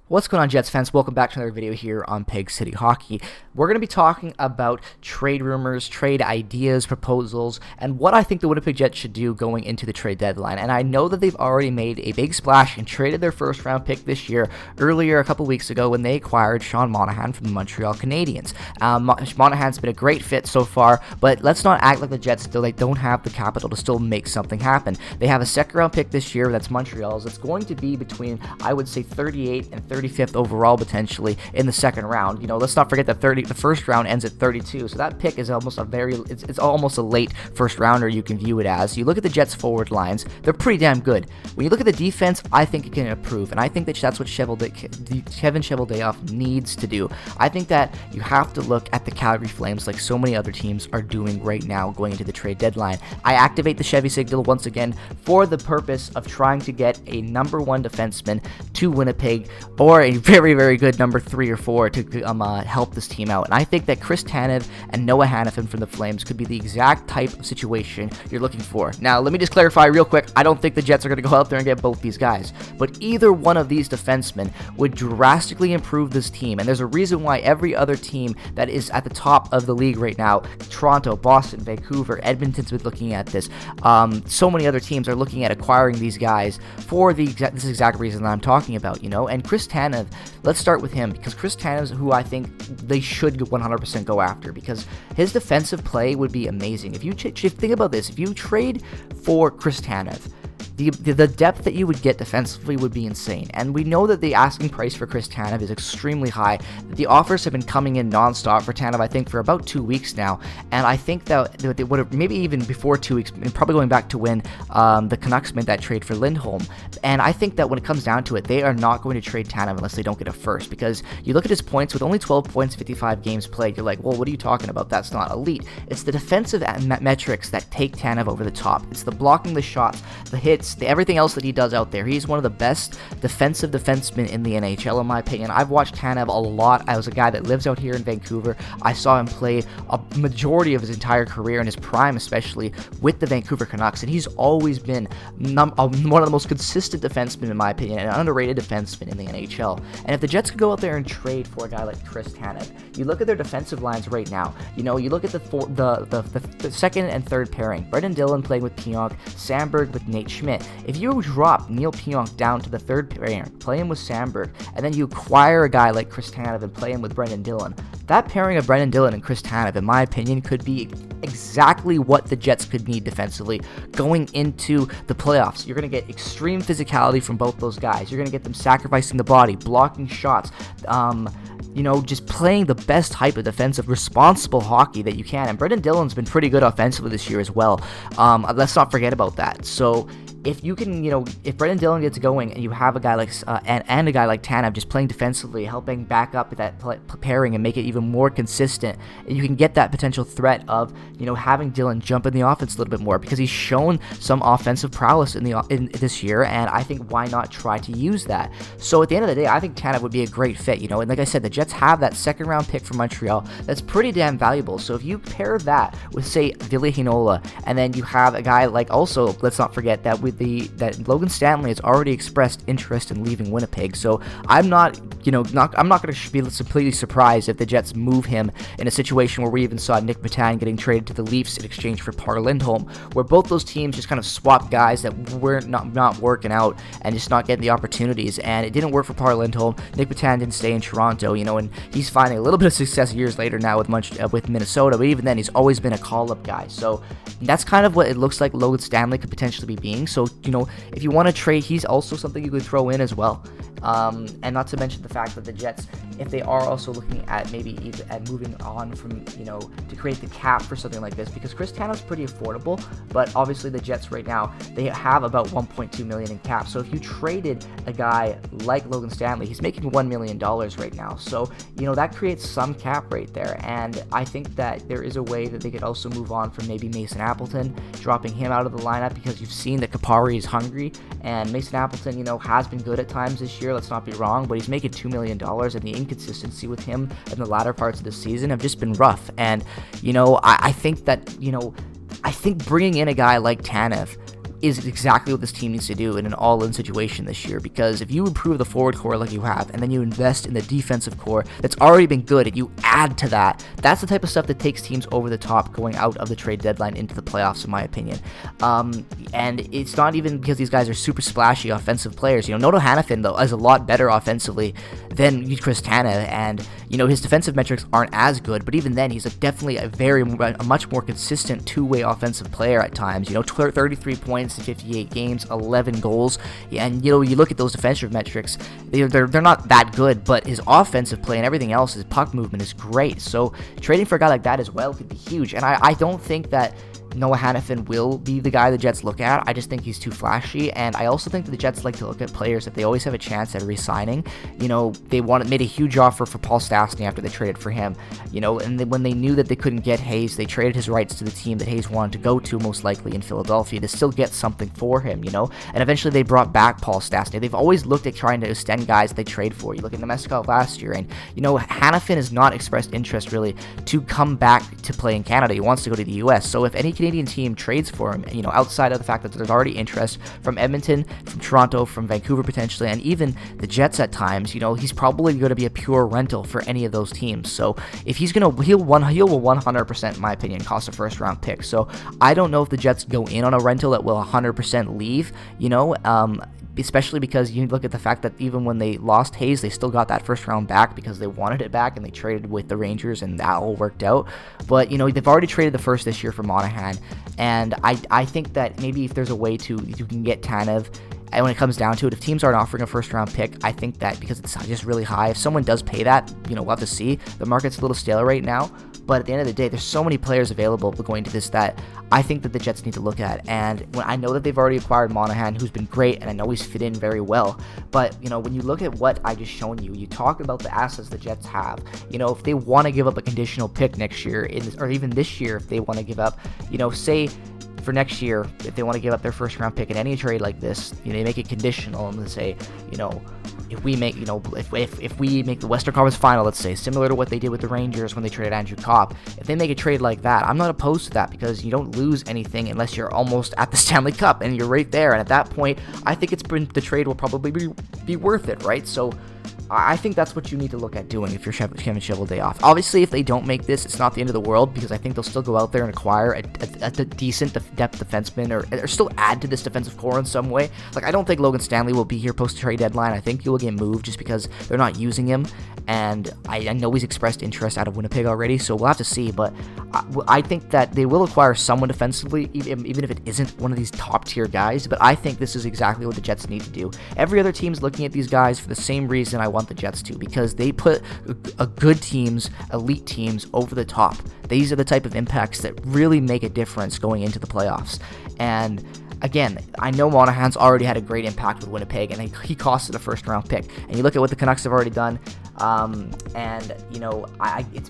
What's going on, Jets fans? Welcome back to another video here on Peg City Hockey. We're going to be talking about trade rumors, trade ideas, proposals, and what I think the Winnipeg Jets should do going into the trade deadline. And I know that they've already made a big splash and traded their first-round pick this year, earlier a couple weeks ago when they acquired Sean Monahan from the Montreal Canadiens. Monahan's been a great fit so far, but let's not act like the Jets still don't have the capital to still make something happen. They have a second-round pick this year that's Montreal's. It's going to be between, I would say, 38 and 35th overall potentially in the second round. You know, let's not forget that the first round ends at 32, so that pick is almost it's almost a late first rounder. You can view it as. You look at the Jets forward lines; they're pretty damn good. When you look at the defense, I think it can improve, and I think that that's what Kevin Cheveldayoff needs to do. I think that you have to look at the Calgary Flames like so many other teams are doing right now going into the trade deadline. I activate the Chevy signal once again for the purpose of trying to get a number one defenseman to Winnipeg, or a very, very good number 3 or 4 to help this team out. And I think that Chris Tanev and Noah Hanifin from the Flames could be the exact type of situation you're looking for. Now, let me just clarify real quick. I don't think the Jets are going to go out there and get both these guys, but either one of these defensemen would drastically improve this team. And there's a reason why every other team that is at the top of the league right now, Toronto, Boston, Vancouver, Edmonton's been looking at this. So many other teams are looking at acquiring these guys for this exact reason that I'm talking about, you know. And Chris Tanev, let's start with him, because Chris Tanev is who I think they should 100% go after, because his defensive play would be amazing. If you think about this, if you trade for Chris Tanev, the depth that you would get defensively would be insane. And we know that the asking price for Chris Tanev is extremely high. The offers have been coming in nonstop for Tanev, I think, for about 2 weeks now. And I think that they would have, maybe even before 2 weeks, and probably going back to when the Canucks made that trade for Lindholm. And I think that when it comes down to it, they are not going to trade Tanev unless they don't get a first. Because you look at his points, with only 12 points, 55 games played, you're like, well, what are you talking about? That's not elite. It's the defensive metrics that take Tanev over the top. It's the blocking the shots, the hits, everything else that he does out there. He's one of the best defensive defensemen in the NHL, in my opinion. I've watched Tanev a lot. I was a guy that lives out here in Vancouver. I saw him play a majority of his entire career, in his prime especially, with the Vancouver Canucks, and he's always been one of the most consistent defensemen, in my opinion, and an underrated defenseman in the NHL. And if the Jets could go out there and trade for a guy like Chris Tanev, you look at their defensive lines right now. You know, you look at the second and third pairing. Brendan Dillon playing with Pionk, Sandberg with Nate Schmidt. If you drop Neil Pionk down to the third pairing, play him with Sandberg, and then you acquire a guy like Chris Tanev and play him with Brendan Dillon, that pairing of Brendan Dillon and Chris Tanev, in my opinion, could be exactly what the Jets could need defensively going into the playoffs. You're going to get extreme physicality from both those guys. You're going to get them sacrificing the body, blocking shots, you know, just playing the best type of defensive, responsible hockey that you can. And Brendan Dillon's been pretty good offensively this year as well. Let's not forget about that. So if you can, you know, if Brendan Dillon gets going and you have a guy like and a guy like Tanev just playing defensively, helping back up that pairing and make it even more consistent, and you can get that potential threat of, you know, having Dillon jump in the offense a little bit more, because he's shown some offensive prowess in this year, and I think why not try to use that? So at the end of the day, I think Tanev would be a great fit, you know. And like I said, the Jets have that second round pick from Montreal that's pretty damn valuable. So if you pair that with, say, Ville Heinola, and then you have a guy like, also, let's not forget that that Logan Stanley has already expressed interest in leaving Winnipeg. So I'm not going to be completely surprised if the Jets move him in a situation where we even saw Nick Matan getting traded to the Leafs in exchange for Par Lindholm, where both those teams just kind of swapped guys that were not working out and just not getting the opportunities. And it didn't work for Par Lindholm. Nick Matan didn't stay in Toronto, you know, and he's finding a little bit of success years later now with Minnesota, but even then he's always been a call-up guy. So that's kind of what it looks like Logan Stanley could potentially be being. So, you know, if you want to trade, he's also something you could throw in as well. And not to mention the fact that the Jets, if they are also looking at maybe even at moving on from, you know, to create the cap for something like this, because Chris Tanev's pretty affordable, but obviously the Jets right now, they have about $1.2 million in cap. So if you traded a guy like Logan Stanley, he's making $1 million right now. So, you know, that creates some cap right there. And I think that there is a way that they could also move on from maybe Mason Appleton, dropping him out of the lineup, because you've seen that Kapari is hungry, and Mason Appleton, you know, has been good at times this year, let's not be wrong, but he's making $2 million, and the inconsistency with him in the latter parts of the season have just been rough. And, you know, I think that, you know, I think bringing in a guy like Tanev is exactly what this team needs to do in an all-in situation this year, because if you improve the forward core like you have, and then you invest in the defensive core that's already been good, and you add to that, that's the type of stuff that takes teams over the top going out of the trade deadline into the playoffs, in my opinion. And it's not even because these guys are super splashy offensive players. Noto Hanifin, though, is a lot better offensively than Chris Tanev, and his defensive metrics aren't as good, but even then, he's definitely a much more consistent two-way offensive player at times. 33 points in 58 games, 11 goals, and you look at those defensive metrics, they're not that good, but his offensive play and everything else, his puck movement is great. So trading for a guy like that as well could be huge, and I don't think that Noah Hanifin will be the guy the Jets look at. I just think he's too flashy, and I also think that the Jets like to look at players that they always have a chance at re-signing. They made a huge offer for Paul Stastny after they traded for him, and when they knew that they couldn't get Hayes, they traded his rights to the team that Hayes wanted to go to, most likely in Philadelphia, to still get something for him, and eventually they brought back Paul Stastny. They've always looked at trying to extend guys they trade for. You look at Nemescov last year, and Hanifin has not expressed interest really to come back to play in Canada. He wants to go to the US, so if any Canadian team trades for him, outside of the fact that there's already interest from Edmonton, from Toronto, from Vancouver potentially, and even the Jets at times, he's probably going to be a pure rental for any of those teams. So if he'll 100%, in my opinion, cost a first round pick. So I don't know if the Jets go in on a rental that will 100% leave, especially because you look at the fact that even when they lost Hayes, they still got that first round back because they wanted it back, and they traded with the Rangers, and that all worked out. But they've already traded the first this year for Monahan, and I think that maybe if there's a way you can get Tanev. And when it comes down to it, if teams aren't offering a first-round pick, I think that because it's just really high, if someone does pay that, we'll have to see. The market's a little stale right now, but at the end of the day, there's so many players available going to this that I think that the Jets need to look at. And when I know that they've already acquired Monahan, who's been great, and I know he's fit in very well, but, when you look at what I just shown you, you talk about the assets the Jets have. If they want to give up a conditional pick next year, or even this year, if they want to give up, say, for next year, if they want to give up their first round pick in any trade like this, they make it conditional and they say, if we make, if we make the Western Conference Final, let's say, similar to what they did with the Rangers when they traded Andrew Kopp, if they make a trade like that, I'm not opposed to that, because you don't lose anything unless you're almost at the Stanley Cup and you're right there. And at that point, I think the trade will probably be worth it, right? So I think that's what you need to look at doing if you're Kevin Cheveldayoff off. Obviously, if they don't make this, it's not the end of the world, because I think they'll still go out there and acquire a decent depth defenseman, or still add to this defensive core in some way. Like, I don't think Logan Stanley will be here post-trade deadline. I think he will get moved just because they're not using him, and I know he's expressed interest out of Winnipeg already, so we'll have to see. But I think that they will acquire someone defensively, even if it isn't one of these top-tier guys. But I think this is exactly what the Jets need to do. Every other team's looking at these guys for the same reason I want the Jets to, because they put a good teams, elite teams, over the top. These are the type of impacts that really make a difference going into the playoffs. And again, I know Monahan's already had a great impact with Winnipeg, and he costed a first-round pick. And you look at what the Canucks have already done, and it's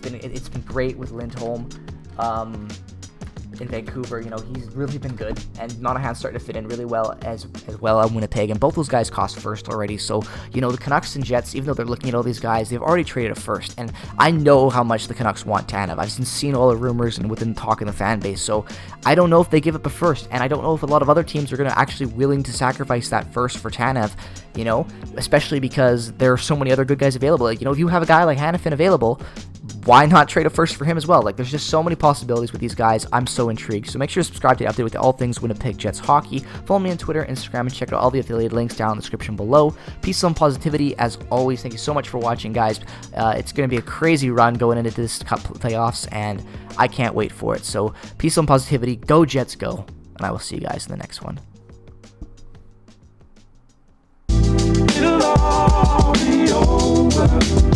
been great with Lindholm. In Vancouver, he's really been good, and Monahan's starting to fit in really well as well at Winnipeg, and both those guys cost first already. So, the Canucks and Jets, even though they're looking at all these guys, they've already traded a first, and I know how much the Canucks want Tanev. I've seen all the rumors and within talk in the fan base, so I don't know if they give up a first, and I don't know if a lot of other teams are going to actually willing to sacrifice that first for Tanev, especially because there are so many other good guys available. If you have a guy like Hanifin available, why not trade a first for him as well? There's just so many possibilities with these guys. I'm so intrigued. So make sure to subscribe to the update with all things Winnipeg Jets hockey. Follow me on Twitter, Instagram, and check out all the affiliate links down in the description below. Peace and positivity as always. Thank you so much for watching, guys. It's going to be a crazy run going into this Cup playoffs, and I can't wait for it. So peace and positivity. Go Jets, go. And I will see you guys in the next one. It'll all be over.